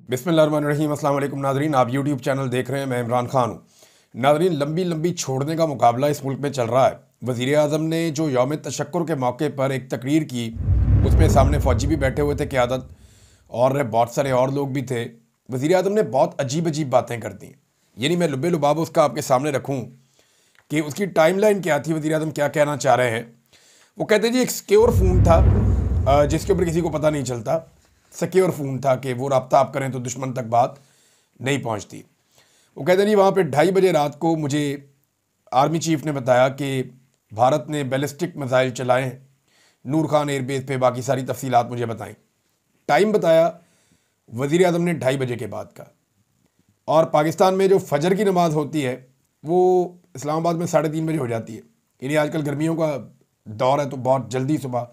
बिस्मिल्लाहिर्रहमानिर्रहीम। अस्सलाम वालेकुम नाज़रीन, आप यूट्यूब चैनल देख रहे हैं। मैं इमरान खान हूँ। नाज़रीन, लंबी लंबी छोड़ने का मुकाबला इस मुल्क में चल रहा है। वज़ीर आज़म ने जो यौम तशक्कुर के मौके पर एक तकरीर की, उसमें सामने फ़ौजी भी बैठे हुए थे क़यादत, और बहुत सारे और लोग भी थे। वज़ीर आज़म ने बहुत अजीब अजीब बातें कर दी। यानी मैं लुबे लुबाब उसका आपके सामने रखूँ कि उसकी टाइमलाइन क्या थी, वज़ीर आज़म क्या कहना चाह रहे हैं। वो कहते जी एक सिक्योर फ़ोन था जिसके ऊपर किसी को पता नहीं चलता। सिक्योर फ़ोन था कि वो रब्ता आप करें तो दुश्मन तक बात नहीं पहुंचती। वो कहते नहीं, वहाँ पे 2:30 बजे रात को मुझे आर्मी चीफ ने बताया कि भारत ने बैलिस्टिक मिसाइल चलाए हैं नूर खान एयरबेस पे। बाकी सारी तफसीलात मुझे बताएं। टाइम बताया वज़ीर आज़म ने 2:30 बजे के बाद का। और पाकिस्तान में जो फजर की नमाज़ होती है वो इस्लामाबाद में 3:30 बजे हो जाती है। यानी आजकल गर्मियों का दौर है तो बहुत जल्दी सुबह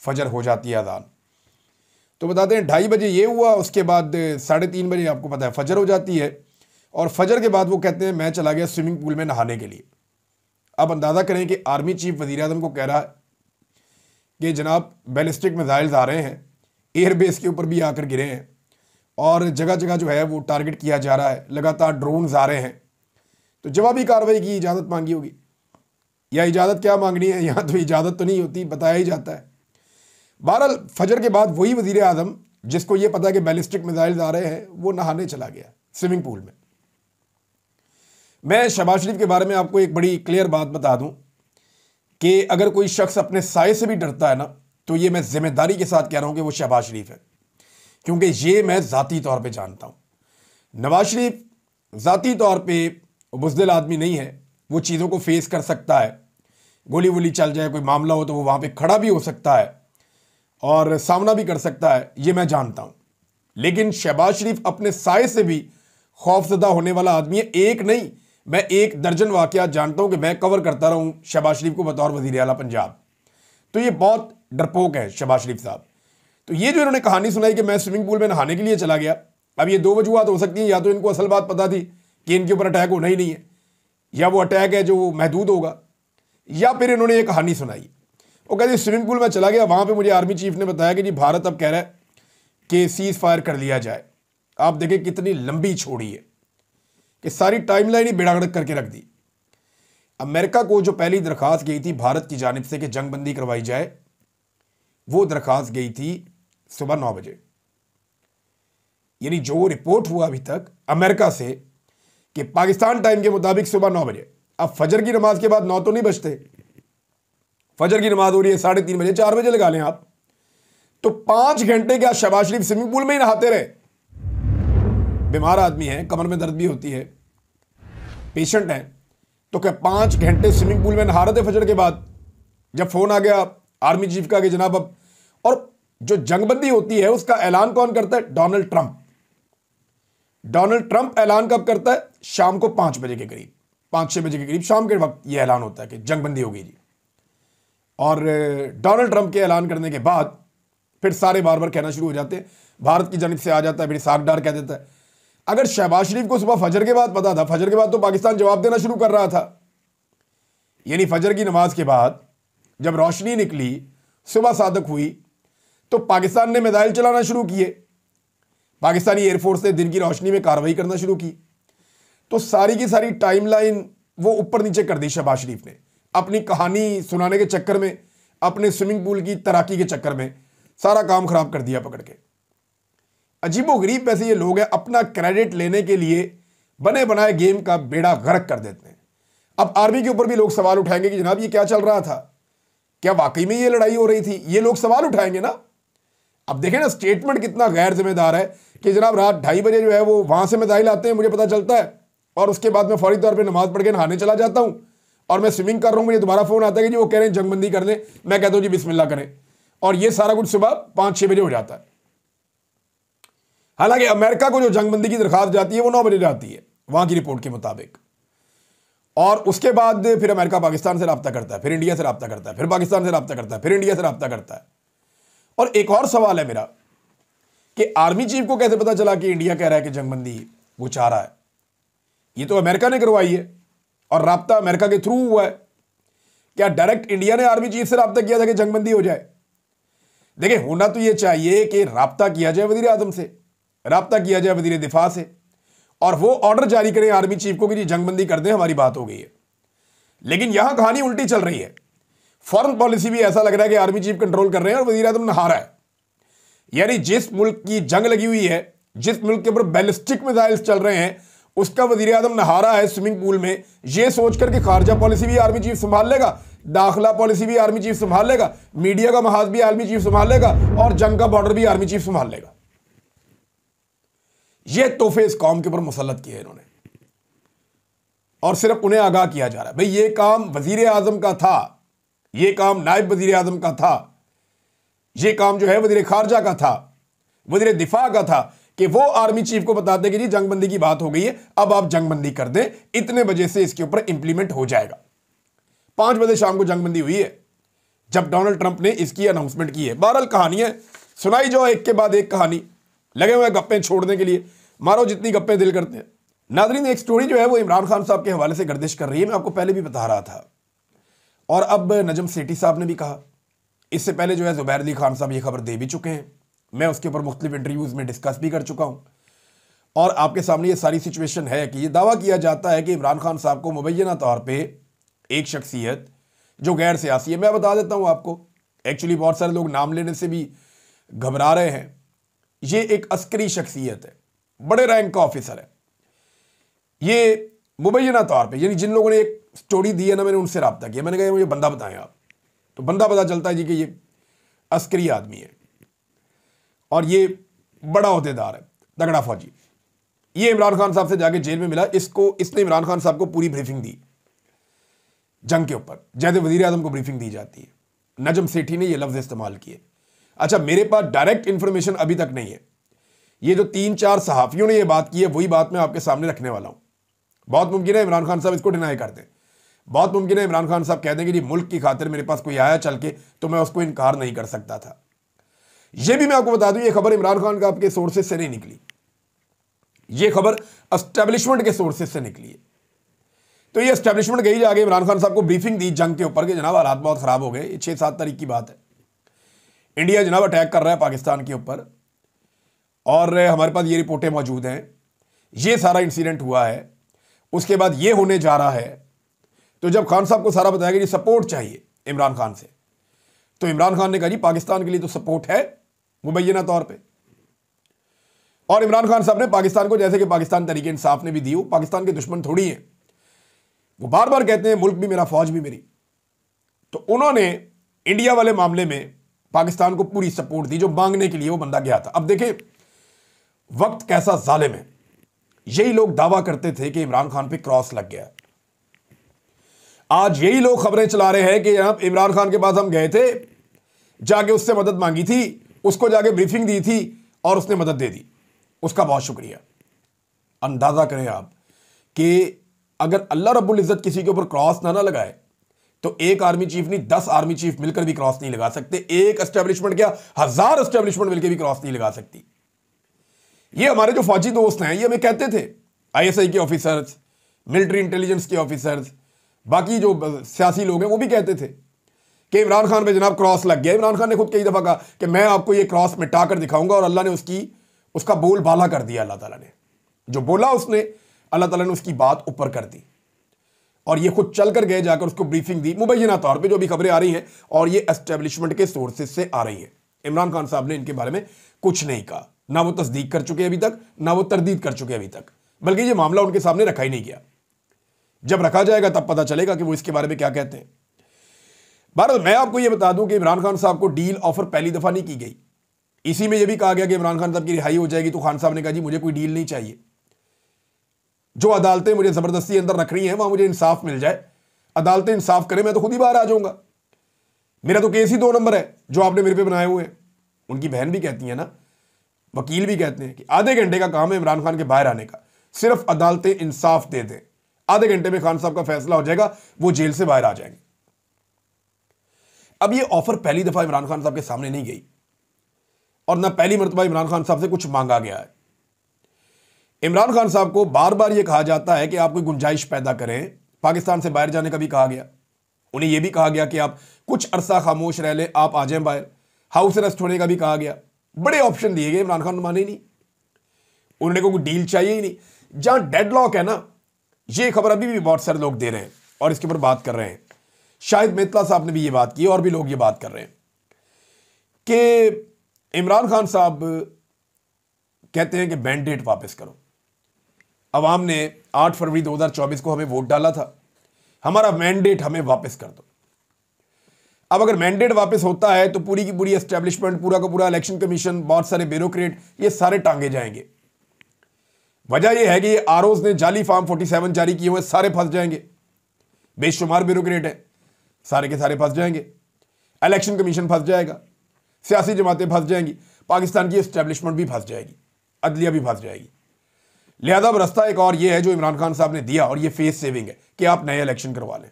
फजर हो जाती है अजान। तो बताते हैं 2:30 बजे ये हुआ, उसके बाद 3:30 बजे आपको पता है फजर हो जाती है। और फजर के बाद वो कहते हैं मैं चला गया स्विमिंग पूल में नहाने के लिए। अब अंदाज़ा करें कि आर्मी चीफ वज़ीर आज़म को कह रहा है कि जनाब बैलिस्टिक मिसाइल्स आ रहे हैं, एयरबेस के ऊपर भी आकर गिरे हैं और जगह जगह जो है वो टारगेट किया जा रहा है, लगातार ड्रोन्स आ रहे हैं। तो जवाबी कार्रवाई की इजाज़त मांगी होगी, या इजाज़त क्या मांगनी है, यहाँ तो इजाज़त तो नहीं होती, बताया ही जाता है। बहरहाल फजर के बाद वही वज़ीर आज़म जिसको ये पता कि बैलिस्टिक मिसाइल्स आ रहे हैं वो नहाने चला गया स्विमिंग पूल में। मैं शहबाज शरीफ के बारे में आपको एक बड़ी क्लियर बात बता दूं कि अगर कोई शख्स अपने साए से भी डरता है ना, तो ये मैं जिम्मेदारी के साथ कह रहा हूं कि वो शहबाज शरीफ है, क्योंकि ये मैं ज़ाती तौर पे जानता हूं। नवाज शरीफ ज़ाती तौर पे बुज़दिल आदमी नहीं है, वो चीज़ों को फेस कर सकता है। गोली वोली चल जाए, कोई मामला हो तो वो वहाँ पे खड़ा भी हो सकता है और सामना भी कर सकता है, ये मैं जानता हूं। लेकिन शहबाज शरीफ अपने साए से भी खौफजदा होने वाला आदमी है। एक नहीं, मैं 1 दर्जन वाकयात जानता हूं कि मैं कवर करता रहा हूं शहबाज शरीफ को बतौर वज़ीर आला पंजाब। तो ये बहुत डरपोक है शहबाज शरीफ साहब। तो ये जो इन्होंने कहानी सुनाई कि मैं स्विमिंग पूल में नहाने के लिए चला गया, अब ये 2 वजूहत हो सकती हैं। या तो इनको असल बात पता थी कि इनके ऊपर अटैक होना ही नहीं है, या वो अटैक है जो महदूद होगा, या फिर इन्होंने ये कहानी सुनाई। वो कहते स्विमिंग पूल में चला गया, वहाँ पे मुझे आर्मी चीफ ने बताया कि जी भारत अब कह रहा है कि सीज फायर कर लिया जाए। आप देखें कितनी लंबी छोड़ी है कि सारी टाइमलाइन ही बेड़ागड़क करके रख दी। अमेरिका को जो पहली दरखास्त गई थी भारत की जानिब से कि जंगबंदी करवाई जाए, वो दरखास्त गई थी सुबह 9 बजे। यानी जो रिपोर्ट हुआ अभी तक अमेरिका से कि पाकिस्तान टाइम के मुताबिक सुबह 9 बजे। अब फजर की नमाज के बाद 9 तो नहीं बजते, फजर की नमाज हो रही है 3:30 बजे, 4 बजे लगा लें आप, तो 5 घंटे क्या शहबाज शरीफ स्विमिंग पूल में ही नहाते रहे। बीमार आदमी है, कमर में दर्द भी होती है, पेशेंट है, तो क्या 5 घंटे स्विमिंग पूल में नहा रहे थे फजर के बाद। जब फोन आ गया आर्मी चीफ का कि जनाब अब, और जो जंगबंदी होती है उसका ऐलान कौन करता है? Donald Trump. डोनाल्ड ट्रंप ऐलान कब करता है? शाम को 5 बजे के करीब, 5-6 बजे के करीब शाम के वक्त यह ऐलान होता है कि जंगबंदी होगी जी। और डोनाल्ड ट्रंप के ऐलान करने के बाद फिर सारे बार बार कहना शुरू हो जाते हैं, भारत की जानिब से आ जाता है, फिर सागडार कह देता है। अगर शहबाज शरीफ को सुबह फजर के बाद पता था, फजर के बाद तो पाकिस्तान जवाब देना शुरू कर रहा था। यानी फजर की नमाज के बाद जब रोशनी निकली, सुबह सादक हुई, तो पाकिस्तान ने मिसाइल चलाना शुरू किए। पाकिस्तानी एयरफोर्स ने दिन की रोशनी में कार्रवाई करना शुरू की। तो सारी की सारी टाइमलाइन वो ऊपर नीचे कर दी शहबाज शरीफ ने, अपनी कहानी सुनाने के चक्कर में, अपने स्विमिंग पूल की तैराकी के चक्कर में सारा काम खराब कर दिया पकड़ के। अजीबोगरीब वैसे ये लोग हैं, अपना क्रेडिट लेने के लिए बने बनाए गेम का बेड़ा गर्क कर देते हैं। अब आर्मी के ऊपर भी लोग सवाल उठाएंगे कि जनाब ये क्या चल रहा था, क्या वाकई में ये लड़ाई हो रही थी? ये लोग सवाल उठाएंगे ना। अब देखें ना स्टेटमेंट कितना गैर जिम्मेदार है कि जनाब रात 2:30 बजे जो है वो वहां से मिसाइल आते हैं, मुझे पता चलता है, और उसके बाद मैं फौरी तौर पर नमाज पढ़ के नहाने चला जाता हूं और मैं स्विमिंग कर रहा हूं, मुझे दोबारा फोन आता है कि जी वो कह रहे हैं जंगबंदी कर लें, मैं कहता हूं जी बिस्मिल्लाह करें, और ये सारा कुछ सुबह 5-6 बजे हो जाता है। हालांकि अमेरिका को जो जंगबंदी की दरखास्त जाती है वो 9 बजे जाती है वहां की रिपोर्ट के मुताबिक, और उसके बाद फिर अमेरिका पाकिस्तान से रब्ता करता है, फिर इंडिया से रब्ता करता है, फिर पाकिस्तान से रब्ता करता है, फिर इंडिया से रब्ता करता है। और एक और सवाल है मेरा कि आर्मी चीफ को कैसे पता चला कि इंडिया कह रहा है कि जंगबंदी वो चाह रहा है? ये तो अमेरिका ने करवाई है और रब्ता अमेरिका के थ्रू हुआ है। क्या डायरेक्ट इंडिया ने आर्मी चीफ से रब्ता किया था कि जंगबंदी हो जाए? देखिए, होना तो ये चाहिए कि रब्ता किया जाए वज़ीर आज़म से राब्ता किया जाए वजीर दिफा से और वो ऑर्डर जारी करें आर्मी चीफ को कि जी जंगबंदी कर दें, हमारी बात हो गई है। लेकिन यहां कहानी उल्टी चल रही है। फॉरेन पॉलिसी भी ऐसा लग रहा है कि आर्मी चीफ कंट्रोल कर रहे हैं और वजीर आजम नहा रहा है। यानी जिस मुल्क की जंग लगी हुई है, जिस मुल्क के ऊपर बैलिस्टिक मिसाइल्स चल रहे हैं, उसका वजीर आजम नहा रहा है स्विमिंग पूल में, यह सोचकर कि खारजा पॉलिसी भी आर्मी चीफ संभाल लेगा, दाखिला पॉलिसी भी आर्मी चीफ संभाल लेगा, मीडिया का महाज भी आर्मी चीफ संभाल लेगा और जंग का बॉर्डर भी आर्मी चीफ संभाल लेगा। यह तोहफे इस कौम के ऊपर मुसल्लत किए इन्होंने और सिर्फ उन्हें आगाह किया जा रहा है। भाई ये काम वजीर आजम का था, यह काम नायब वजीर आजम का था, यह काम जो है वजीर खारजा का था, वजीर दिफा का था कि वो आर्मी चीफ को बताते कि जी जंगबंदी की बात हो गई है, अब आप जंगबंदी कर दें, इतने बजे से इसके ऊपर इंप्लीमेंट हो जाएगा। 5 बजे शाम को जंगबंदी हुई है जब डोनाल्ड ट्रंप ने इसकी अनाउंसमेंट की है। बहरहाल कहानियां सुनाई जो एक के बाद एक कहानी, लगे हुए गप्पे छोड़ने के लिए, मारो जितनी गप्पे दिल करते हैं। नाज़रीन, एक स्टोरी जो है वो इमरान खान साहब के हवाले से गर्दिश कर रही है, मैं आपको पहले भी बता रहा था और अब नजम सेठी साहब ने भी कहा। इससे पहले जो है जुबैर अली खान साहब ये खबर दे भी चुके हैं, मैं उसके ऊपर मुख्तलिफ इंटरव्यूज़ में डिस्कस भी कर चुका हूँ और आपके सामने ये सारी सिचुएशन है कि ये दावा किया जाता है कि इमरान खान साहब को मुबैना तौर पर एक शख्सियत जो गैर सियासी है, मैं बता देता हूँ आपको, एक्चुअली बहुत सारे लोग नाम लेने से भी घबरा रहे हैं, ये एक अस्करी शख्सियत है, बड़े रैंक का ऑफिसर है। ये मुबैना तौर पे, यानी जिन लोगों ने एक स्टोरी दी है ना, मैंने उनसे रब्ता किया, मैंने कहा मुझे बंदा बताएं आप, तो बंदा पता चलता है जी कि ये अस्करी आदमी है और ये बड़ा ओहदेदार है, तगड़ा फौजी। ये इमरान खान साहब से जाके जेल में मिला, इसने इमरान खान साहब को पूरी ब्रीफिंग दी जंग के ऊपर, जैसे वजीर आजम को ब्रीफिंग दी जाती है। नजम सेठी ने ये लफ्ज़ इस्तेमाल किए। अच्छा, मेरे पास डायरेक्ट इंफॉर्मेशन अभी तक नहीं है, ये जो 3-4 सहाफ़ियों ने ये बात की है वही बात मैं आपके सामने रखने वाला हूं। बहुत मुमकिन है इमरान खान साहब इसको डिनाई कर दें, बहुत मुमकिन है इमरान खान साहब कह दें कि जी मुल्क की खातिर मेरे पास कोई आया चल के तो मैं उसको इनकार नहीं कर सकता था। यह भी मैं आपको बता दूं, ये खबर इमरान खान का आपके सोर्सेज से नहीं निकली, ये खबर एस्टेब्लिशमेंट के सोर्सेज से निकली है। तो ये एस्टेब्लिशमेंट गई जाके इमरान खान साहब को ब्रीफिंग दी जंग के ऊपर कि जनाब हालात बहुत ख़राब हो गए, 6-7 तारीख की बात है, इंडिया जनाब अटैक कर रहा है पाकिस्तान के ऊपर और हमारे पास ये रिपोर्टें मौजूद हैं, ये सारा इंसिडेंट हुआ है, उसके बाद ये होने जा रहा है। तो जब खान साहब को सारा बताया कि जी सपोर्ट चाहिए इमरान खान से, तो इमरान खान ने कहा जी पाकिस्तान के लिए तो सपोर्ट है मुबैना तौर पे। और इमरान खान साहब ने पाकिस्तान को, जैसे कि पाकिस्तान तरीके इंसाफ ने भी दी, वो पाकिस्तान के दुश्मन थोड़ी हैं, वो बार बार कहते हैं मुल्क भी मेरा, फौज भी मेरी। तो उन्होंने इंडिया वाले मामले में पाकिस्तान को पूरी सपोर्ट दी जो मांगने के लिए वो बंदा गया था। अब देखें वक्त कैसा जालिम है, यही लोग दावा करते थे कि इमरान खान पे क्रॉस लग गया, आज यही लोग खबरें चला रहे हैं कि जनाब इमरान खान के पास हम गए थे, जाके उससे मदद मांगी थी, उसको जाके ब्रीफिंग दी थी और उसने मदद दे दी, उसका बहुत शुक्रिया। अंदाजा करें आप कि अगर अल्लाह रब्बुल इज़्ज़त किसी के ऊपर क्रॉस ना लगाए तो एक आर्मी चीफ नहीं 10 आर्मी चीफ मिलकर भी क्रॉस नहीं लगा सकते, एक एस्टेब्लिशमेंट क्या 1000 एस्टेब्लिशमेंट मिलकर भी क्रॉस नहीं लगा सकती। ये हमारे जो फौजी दोस्त हैं ये हमें कहते थे, आईएसआई के ऑफिसर्स, मिलिट्री इंटेलिजेंस के ऑफिसर्स, बाकी जो सियासी लोग हैं वो भी कहते थे कि इमरान खान पे जनाब क्रॉस लग गया। इमरान खान ने खुद कई दफ़ा कहा कि मैं आपको ये क्रॉस मिटा कर दिखाऊंगा और अल्लाह ने उसका बोल बाला कर दिया। अल्लाह ताला ने जो बोला उसने, अल्लाह ताला ने उसकी बात ऊपर कर दी और ये खुद चल कर गए, जाकर उसको ब्रीफिंग दी मुबैना तौर पे, जो भी खबरें आ रही हैं और ये एस्टेब्लिशमेंट के सोर्सेज से आ रही हैं। इमरान खान साहब ने इनके बारे में कुछ नहीं कहा, ना वो तस्दीक कर चुके अभी तक, ना वो तरदीद कर चुके अभी तक, बल्कि ये मामला उनके सामने रखा ही नहीं गया। जब रखा जाएगा तब पता चलेगा कि वो इसके बारे में क्या कहते हैं। बहरहाल मैं आपको ये बता दूं कि इमरान खान साहब को डील ऑफर पहली दफा नहीं की गई। इसी में यह भी कहा गया कि इमरान खान साहब की रिहाई हो जाएगी, तो खान साहब ने कहा जी मुझे कोई डील नहीं चाहिए, जो अदालतें मुझे जबरदस्ती अंदर रख रही हैं वहां मुझे इंसाफ मिल जाए, अदालतें इंसाफ करें, मैं तो खुद ही बाहर आ जाऊंगा, मेरा तो केस ही 2 नंबर है जो आपने मेरे पे बनाए हुए हैं। उनकी बहन भी कहती है ना, वकील भी कहते हैं कि आधे घंटे का काम है इमरान खान के बाहर आने का, सिर्फ अदालतें इंसाफ दे दें, आधे घंटे में खान साहब का फैसला हो जाएगा, वो जेल से बाहर आ जाएंगे। अब ये ऑफर पहली दफा इमरान खान साहब के सामने नहीं गई और ना पहली मरतबा इमरान खान साहब से कुछ मांगा गया है। इमरान खान साहब को बार बार यह कहा जाता है कि आप कोई गुंजाइश पैदा करें, पाकिस्तान से बाहर जाने का भी कहा गया, उन्हें यह भी कहा गया कि आप कुछ अरसा खामोश रह लें, आप आ जाएं बाहर, हाउस अरेस्ट होने का भी कहा गया, बड़े ऑप्शन दिए गए, इमरान खान माने नहीं। उन्होंने कोई डील चाहिए ही नहीं। जहां डेडलॉक है ना, ये खबर अभी भी बहुत सारे लोग दे रहे हैं और इसके ऊपर बात कर रहे हैं। शायद मित्तला साहब ने भी ये बात की और भी लोग ये बात कर रहे हैं कि इमरान खान साहब कहते हैं कि मैंडेट वापस करो। अवाम ने 8 फरवरी 2024 को हमें वोट डाला था, हमारा मैंडेट हमें वापस कर दो। अब अगर मैंडेट वापस होता है तो पूरी की पूरी एस्टेब्लिशमेंट, पूरा का पूरा इलेक्शन कमीशन, बहुत सारे ब्यूरोक्रेट, ये सारे टांगे जाएंगे। वजह यह है कि आरओज ने जाली फॉर्म 47 जारी किए हुए, सारे फंस जाएंगे। बेशुमार ब्यूरोक्रेट है, सारे के सारे फंस जाएंगे। इलेक्शन कमीशन फंस जाएगा, सियासी जमातें फंस जाएंगी, पाकिस्तान की एस्टेब्लिशमेंट भी फंस जाएगी, अदलिया भी फंस जाएगी। लिहाजा अब रास्ता एक और ये है जो इमरान खान साहब ने दिया, और ये फेस सेविंग है कि आप नए इलेक्शन करवा लें।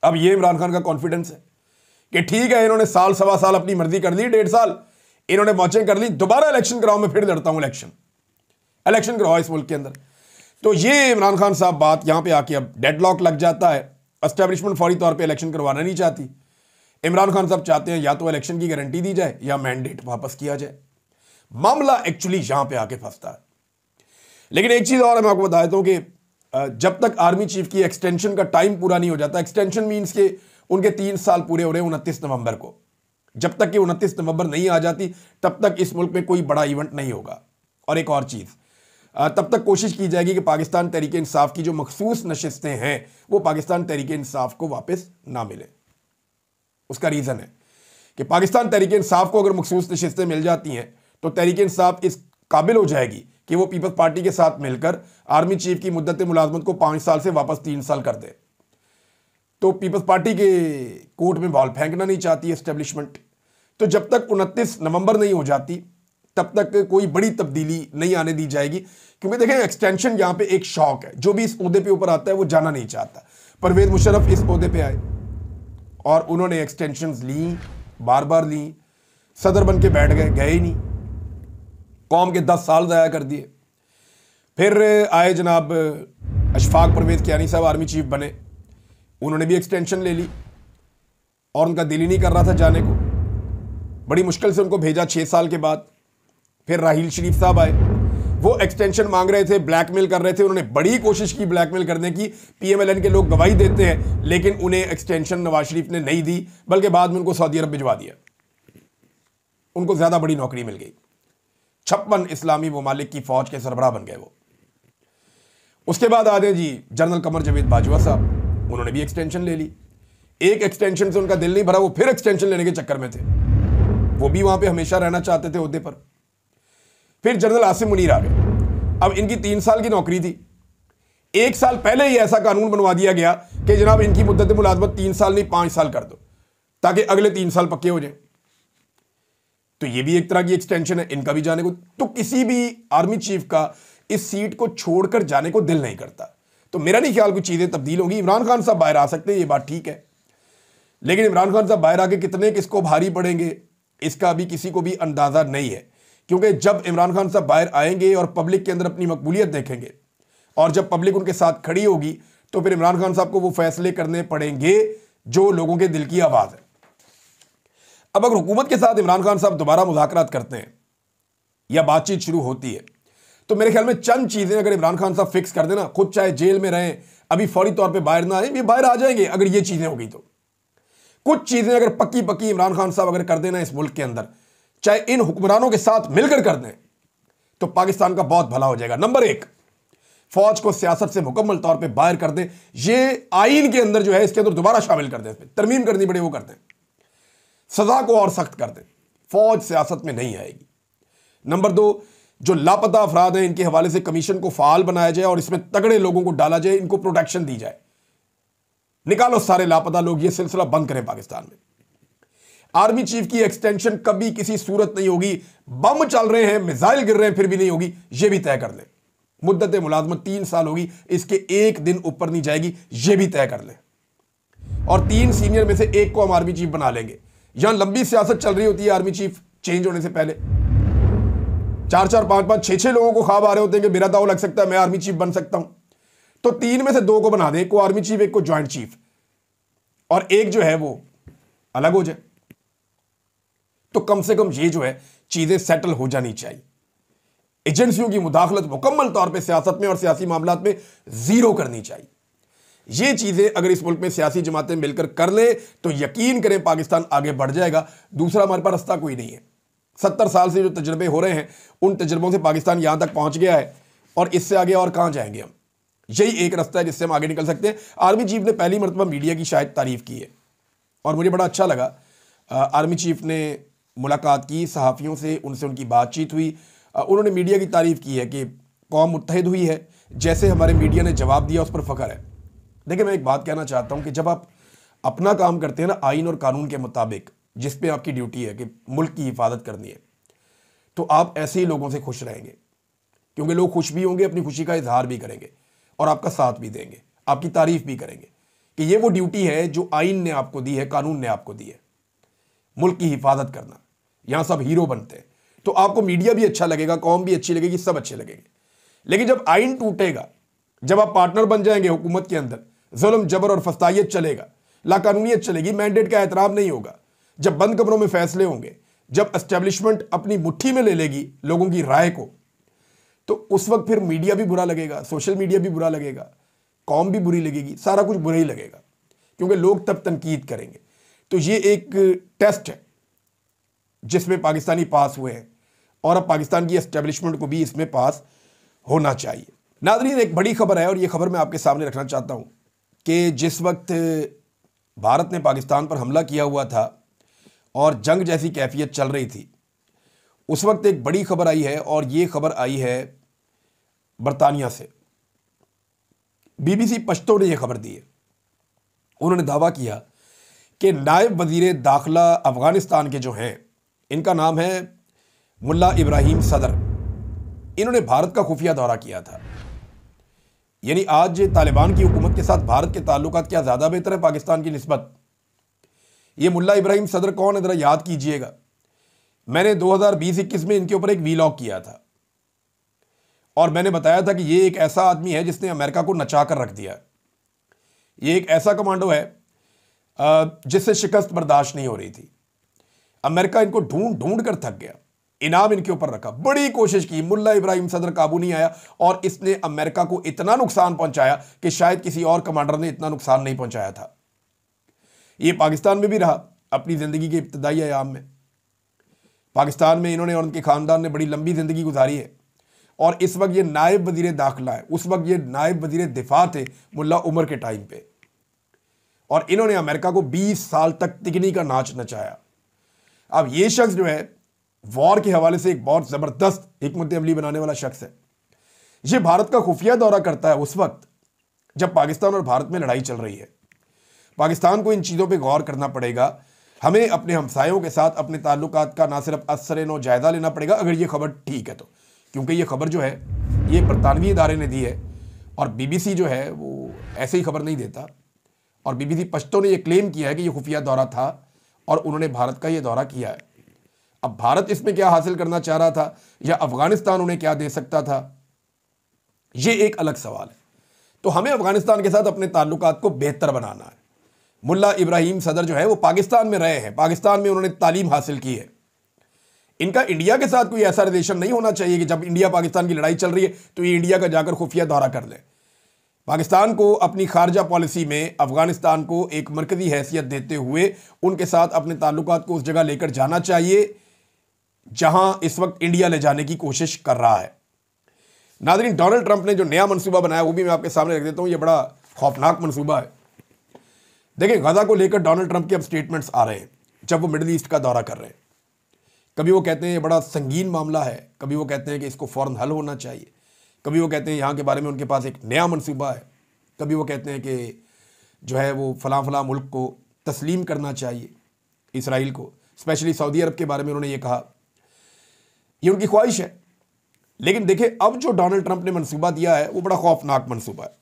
अब ये इमरान खान का कॉन्फिडेंस है कि ठीक है, इन्होंने साल सवा साल अपनी मर्जी कर ली, 1.5 साल इन्होंने मौजें कर ली, दोबारा इलेक्शन कराओ, मैं फिर लड़ता हूं इलेक्शन करवाओ इस मुल्क के अंदर। तो ये इमरान खान साहब बात यहां पे आके अब डेडलॉक लग जाता है। एस्टेब्लिशमेंट फौरी तौर पे इलेक्शन करवाना नहीं चाहती। इमरान खान साहब चाहते हैं या तो इलेक्शन की गारंटी दी जाए या मैंडेट वापस किया जाए। मामला एक्चुअली यहां पे आके फंसता है। लेकिन एक चीज और मैं आपको बता देता हूं कि जब तक आर्मी चीफ की एक्सटेंशन का टाइम पूरा नहीं हो जाता, एक्सटेंशन मीन्स के उनके 3 साल पूरे हो रहे हैं 29 नवंबर को, जब तक कि 29 नवंबर नहीं आ जाती तब तक इस मुल्क में कोई बड़ा इवेंट नहीं होगा। और एक और चीज, तब तक कोशिश की जाएगी कि पाकिस्तान तहरीक इंसाफ की जो मखसूस नशिस्तें हैं वो पाकिस्तान तहरीक इंसाफ को वापस ना मिले। उसका रीजन है कि पाकिस्तान तहरीक इंसाफ को अगर मखसूस नशिस्तें मिल जाती हैं तो तहरीक इंसाफ इस काबिल हो जाएगी कि वो पीपल्स पार्टी के साथ मिलकर आर्मी चीफ की मुद्दत मुलाजमत को 5 साल से वापस 3 साल कर दे। तो पीपल्स पार्टी के कोर्ट में बॉल फेंकना नहीं चाहती एस्टेब्लिशमेंट। तो जब तक 29 नवंबर नहीं हो जाती तब तक कोई बड़ी तब्दीली नहीं आने दी जाएगी। क्योंकि देखें, एक्सटेंशन यहां पे एक शौक है, जो भी इस ओहदे पे ऊपर आता है वो जाना नहीं चाहता। परवेज मुशर्रफ इस ओहदे पे आए और उन्होंने एक्सटेंशंस ली, बार बार ली, सदर बन के बैठ गए, गए ही नहीं, कौम के 10 साल ज़ाया कर दिए। फिर आए जनाब अशफाक परवेज कियानी साहब, आर्मी चीफ बने, उन्होंने भी एक्सटेंशन ले ली और उनका दिल ही नहीं कर रहा था जाने को। बड़ी मुश्किल से उनको भेजा 6 साल के बाद। फिर राहील शरीफ साहब आए, वो एक्सटेंशन मांग रहे थे, ब्लैकमेल कर रहे थे, उन्होंने बड़ी कोशिश की ब्लैकमेल करने की। पीएमएलएन के लोग गवाही देते हैं, लेकिन उन्हें एक्सटेंशन नवाज शरीफ ने नहीं दी, बल्कि बाद में उनको सऊदी अरब भिजवा दिया। उनको ज्यादा बड़ी नौकरी मिल गई, 56 इस्लामी ममालिक की फौज के सरबराह बन गए वो। उसके बाद आ गए जी जनरल कमर जावेद बाजवा साहब, उन्होंने भी एक्सटेंशन ले ली। एक एक्सटेंशन से उनका दिल नहीं भरा, वो फिर एक्सटेंशन लेने के चक्कर में थे, वो भी वहां पे हमेशा रहना चाहते थे ओहदे पर। फिर जनरल आसिम मुनीर आ गए। अब इनकी 3 साल की नौकरी थी, 1 साल पहले ही ऐसा कानून बनवा दिया गया कि जनाब इनकी मुद्दत मुलाजमत 3 साल नहीं 5 साल कर दो, ताकि अगले 3 साल पक्के हो जाए। तो ये भी एक तरह की एक्सटेंशन है, इनका भी जाने को। तो किसी भी आर्मी चीफ का इस सीट को छोड़कर जाने को दिल नहीं करता। तो मेरा नहीं ख्याल कुछ चीजें तब्दील होंगी। इमरान खान साहब बाहर आ सकते हैं, ये बात ठीक है, लेकिन इमरान खान साहब बाहर आके कितने किसको भारी पड़ेंगे इसका अभी किसी को भी अंदाजा नहीं है। क्योंकि जब इमरान खान साहब बाहर आएंगे और पब्लिक के अंदर अपनी मकबूलियत देखेंगे और जब पब्लिक उनके साथ खड़ी होगी तो फिर इमरान खान साहब को वो फैसले करने पड़ेंगे जो लोगों के दिल की आवाज है। अब अगर हुकूमत के साथ इमरान खान साहब दोबारा मुज़ाकरात करते हैं या बातचीत शुरू होती है तो मेरे ख्याल में चंद चीजें अगर इमरान खान साहब फिक्स कर देना, खुद चाहे जेल में रहें, अभी फौरी तौर पर बाहर ना आए, ये बाहर आ जाएंगे अगर ये चीजें होगी। तो कुछ चीजें अगर पक्की पक्की इमरान खान साहब अगर कर देना इस मुल्क के अंदर, चाहे इन हुक्मरानों के साथ मिलकर कर दें, तो पाकिस्तान का बहुत भला हो जाएगा। नंबर 1, फौज को सियासत से मुकम्मल तौर पे बाहर कर दें। ये आईन के अंदर जो है इसके अंदर दोबारा शामिल कर दें, इसमें तरमीम करनी पड़े वो कर दें, सजा को और सख्त कर दें, फौज सियासत में नहीं आएगी। नंबर 2, जो लापता अफराद हैं इनके हवाले से कमीशन को फाल बनाया जाए और इसमें तगड़े लोगों को डाला जाए, इनको प्रोटेक्शन दी जाए, निकालो सारे लापता लोग, ये सिलसिला बंद करें पाकिस्तान में। आर्मी चीफ की एक्सटेंशन कभी किसी सूरत नहीं होगी, बम चल रहे हैं, मिसाइल गिर रहे हैं, फिर भी नहीं होगी, यह भी तय कर लें। मुद्दत मुलाजमत 3 साल होगी, इसके 1 दिन ऊपर नहीं जाएगी, यह भी तय कर लें। और 3 सीनियर में से 1 को हम आर्मी चीफ बना लेंगे। यहां लंबी सियासत चल रही होती है आर्मी चीफ चेंज होने से पहले, 4-4, 5-5, 6-6 लोगों को ख्वाब आ रहे होते हैं कि मेरा दाव लग सकता है, मैं आर्मी चीफ बन सकता हूं। तो 3 में से 2 को बना दें, 1 को आर्मी चीफ, 1 को ज्वाइंट चीफ, और 1 जो है वो अलग हो जाए। तो कम से कम ये जो है चीजें सेटल हो जानी चाहिए। एजेंसियों की मुदाखलत मुकम्मल तौर पे सियासत में और सियासी मामलात में जीरो करनी चाहिए। ये चीजें अगर इस मुल्क में सियासी जमातें मिलकर कर ले तो यकीन करें पाकिस्तान आगे बढ़ जाएगा। दूसरा हमारे पास रास्ता कोई नहीं है। 70 साल से जो तजर्बे हो रहे हैं उन तजर्बों से पाकिस्तान यहां तक पहुंच गया है और इससे आगे और कहां जाएंगे हम। यही एक रास्ता है जिससे हम आगे निकल सकते हैं। आर्मी चीफ ने पहली मरतबा मीडिया की शायद तारीफ की है और मुझे बड़ा अच्छा लगा। आर्मी चीफ ने मुलाकात की सहाफ़ियों से, उनसे उनकी बातचीत हुई। उन्होंने मीडिया की तारीफ की है कि कौम मुत्तहिद हुई है, जैसे हमारे मीडिया ने जवाब दिया उस पर फ़ख्र है। देखिए, मैं एक बात कहना चाहता हूं कि जब आप अपना काम करते हैं ना आइन और कानून के मुताबिक, जिस पे आपकी ड्यूटी है कि मुल्क की हिफाजत करनी है, तो आप ऐसे ही लोगों से खुश रहेंगे, क्योंकि लोग खुश भी होंगे, अपनी खुशी का इजहार भी करेंगे और आपका साथ भी देंगे, आपकी तारीफ भी करेंगे कि ये वो ड्यूटी है जो आइन ने आपको दी है, कानून ने आपको दी है, मुल्क की हिफाजत करना। यहां सब हीरो बनते हैं, तो आपको मीडिया भी अच्छा लगेगा, कौम भी अच्छी लगेगी, सब अच्छे लगेंगे। लेकिन जब आइन टूटेगा, जब आप पार्टनर बन जाएंगे हुकूमत के अंदर, जुल्म जबर और फस्तायत चलेगा, लाकानूनियत चलेगी, मैंडेट का एहतराम नहीं होगा, जब बंद कमरों में फैसले होंगे, जब एस्टेब्लिशमेंट अपनी मुट्ठी में ले लेगी लोगों की राय को, तो उस वक्त फिर मीडिया भी बुरा लगेगा, सोशल मीडिया भी बुरा लगेगा, कौम भी बुरी लगेगी, सारा कुछ बुरा ही लगेगा, क्योंकि लोग तब तनकीद करेंगे। तो ये एक टेस्ट है जिसमें पाकिस्तानी पास हुए हैं और अब पाकिस्तान की एस्टेब्लिशमेंट को भी इसमें पास होना चाहिए। नाज़रीन, एक बड़ी खबर है और ये खबर मैं आपके सामने रखना चाहता हूँ कि जिस वक्त भारत ने पाकिस्तान पर हमला किया हुआ था और जंग जैसी कैफियत चल रही थी, उस वक्त एक बड़ी खबर आई है और ये खबर आई है बरतानिया से। BBC पश्तो ने यह खबर दी है। उन्होंने दावा किया कि नायब वजीर दाखिला अफगानिस्तान के जो हैं, इनका नाम है मुल्ला इब्राहिम सदर, इन्होंने भारत का खुफिया दौरा किया था। यानी आज तालिबान की हुकूमत के साथ भारत के ताल्लुकात क्या ज़्यादा बेहतर है पाकिस्तान की निस्बत? ये मुल्ला इब्राहिम सदर कौन है, ज़रा याद कीजिएगा। मैंने 2020-21 में इनके ऊपर एक वीलॉग किया था और मैंने बताया था कि ये एक ऐसा आदमी है जिसने अमेरिका को नचा कर रख दिया। ये एक ऐसा कमांडो है जिससे शिकस्त बर्दाश्त नहीं हो रही थी। अमेरिका इनको ढूंढ ढूंढ कर थक गया, इनाम इनके ऊपर रखा, बड़ी कोशिश की, मुल्ला इब्राहिम सदर काबू नहीं आया और इसने अमेरिका को इतना नुकसान पहुंचाया कि शायद किसी और कमांडर ने इतना नुकसान नहीं पहुंचाया था। ये पाकिस्तान में भी रहा अपनी ज़िंदगी के इब्तदाई अयाम में। पाकिस्तान में इन्होंने और उनके ख़ानदान ने बड़ी लंबी ज़िंदगी गुजारी है और इस वक्त ये नायब वज़ीर दाखिला है। उस वक्त ये नायब वज़ीर दिफा थे मुल्ला उमर के टाइम पे, और इन्होंने अमेरिका को 20 साल तक तिगनी का नाच नचाया। अब ये शख्स जो है वॉर के हवाले से एक बहुत ज़बरदस्त हिकमत अमली बनाने वाला शख्स है। ये भारत का खुफिया दौरा करता है उस वक्त जब पाकिस्तान और भारत में लड़ाई चल रही है। पाकिस्तान को इन चीज़ों पे गौर करना पड़ेगा। हमें अपने हमसायों के साथ अपने ताल्लुकात का ना सिर्फ असर नो जायज़ा लेना पड़ेगा अगर ये खबर ठीक है तो, क्योंकि ये खबर जो है ये बरतानवी इदारे ने दी है और BBC जो है वो ऐसे ही खबर नहीं देता। और BBC पश्तो ने यह क्लेम किया है कि ये खुफिया दौरा था और उन्होंने भारत का ये दौरा किया है। अब भारत इसमें क्या हासिल करना चाह रहा था या अफगानिस्तान उन्हें क्या दे सकता था, ये एक अलग सवाल है। तो हमें अफगानिस्तान के साथ अपने ताल्लुकात को बेहतर बनाना है। मुल्ला इब्राहिम सदर जो है वो पाकिस्तान में रहे हैं, पाकिस्तान में उन्होंने तालीम हासिल की है। इनका इंडिया के साथ कोई ऐसा रिलेशन नहीं होना चाहिए कि जब इंडिया पाकिस्तान की लड़ाई चल रही है तो ये इंडिया का जाकर खुफिया दौरा कर ले। पाकिस्तान को अपनी खारजा पॉलिसी में अफगानिस्तान को एक मरकजी हैसियत देते हुए उनके साथ अपने ताल्लुकात को उस जगह लेकर जाना चाहिए जहां इस वक्त इंडिया ले जाने की कोशिश कर रहा है। नाज़रीन, डोनाल्ड ट्रंप ने जो नया मनसूबा बनाया वो भी मैं आपके सामने रख देता हूं। ये बड़ा खौफनाक मनसूबा है। देखिए, गजा को लेकर डोनाल्ड ट्रंप के अब स्टेटमेंट्स आ रहे हैं जब वो मिडिल ईस्ट का दौरा कर रहे हैं। कभी वो कहते हैं ये बड़ा संगीन मामला है, कभी वो कहते हैं कि इसको फ़ौरन हल होना चाहिए, कभी वो कहते हैं यहाँ के बारे में उनके पास एक नया मनसूबा है, कभी वो कहते हैं कि जो है वो फ़लाँ मुल्क को तस्लीम करना चाहिए, इसराइल को, स्पेशली सऊदी अरब के बारे में उन्होंने ये कहा। ये उनकी ख्वाहिश है। लेकिन देखिए, अब जो डोनाल्ड ट्रंप ने मनसूबा दिया है वो बड़ा खौफनाक मनसूबा है।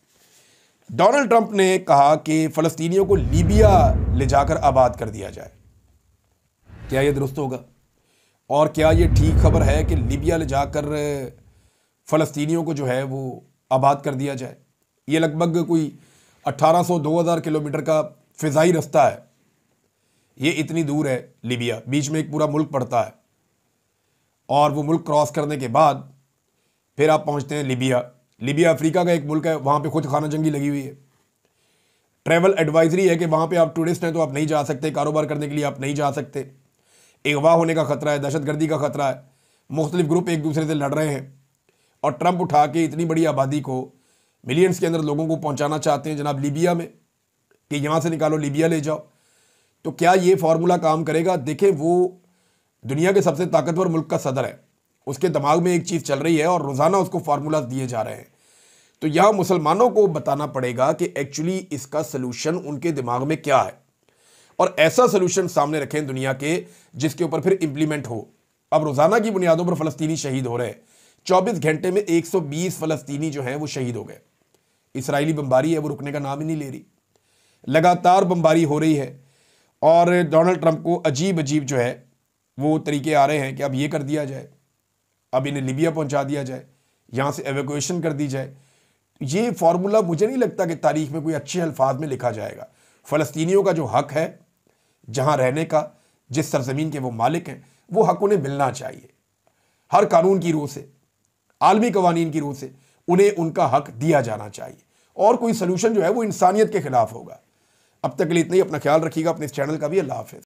डोनाल्ड ट्रंप ने कहा कि फ़लस्तीनियों को लीबिया ले जाकर आबाद कर दिया जाए। क्या ये दुरुस्त होगा? और क्या ये ठीक खबर है कि लीबिया ले जाकर फ़लस्तीनियों को जो है वो आबाद कर दिया जाए? ये लगभग कोई 1800-2000 किलोमीटर का फ़िज़ाई रास्ता है। ये इतनी दूर है लीबिया, बीच में एक पूरा मुल्क पड़ता है और वो मुल्क क्रॉस करने के बाद फिर आप पहुंचते हैं लिबिया। लिबिया अफ्रीका का एक मुल्क है, वहाँ पे खुद खाना जंगी लगी हुई है। ट्रैवल एडवाइजरी है कि वहाँ पे आप टूरिस्ट हैं तो आप नहीं जा सकते, कारोबार करने के लिए आप नहीं जा सकते। अगवा होने का खतरा है, दहशतगर्दी का खतरा है, मुख्तलिफ ग्रुप एक दूसरे से लड़ रहे हैं और ट्रंप उठा के इतनी बड़ी आबादी को, मिलियंस के अंदर लोगों को पहुँचाना चाहते हैं जनाब लीबिया में, कि यहाँ से निकालो लीबिया ले जाओ। तो क्या ये फार्मूला काम करेगा? देखें, वो दुनिया के सबसे ताकतवर मुल्क का सदर है, उसके दिमाग में एक चीज़ चल रही है और रोज़ाना उसको फार्मूला दिए जा रहे हैं। तो यहाँ मुसलमानों को बताना पड़ेगा कि एक्चुअली इसका सलूशन उनके दिमाग में क्या है और ऐसा सलूशन सामने रखें दुनिया के जिसके ऊपर फिर इंप्लीमेंट हो। अब रोज़ाना की बुनियादों पर फ़लस्तीनी शहीद हो रहे हैं। 24 घंटे में 120 फ़लस्तीनी जो हैं वो शहीद हो गए। इसराइली बमबारी है, वो रुकने का नाम ही नहीं ले रही, लगातार बमबारी हो रही है। और डोनाल्ड ट्रंप को अजीब अजीब जो है वो तरीके आ रहे हैं कि अब ये कर दिया जाए, अब इन्हें लिबिया पहुंचा दिया जाए, यहाँ से एवेक्यूएशन कर दी जाए। ये फार्मूला मुझे नहीं लगता कि तारीख में कोई अच्छे अल्फाज में लिखा जाएगा। फ़लस्तीनियों का जो हक है जहाँ रहने का, जिस सरजमीन के वो मालिक हैं, वो हक उन्हें मिलना चाहिए। हर कानून की रूह से, आलमी कवानीन की रूह से उन्हें उनका हक दिया जाना चाहिए और कोई सलूशन जो है वो इंसानियत के खिलाफ होगा। अब तक के लिए इतना ही। अपना ख्याल रखिएगा, अपने इस चैनल का भी। अल्लाह हाफ़िज़।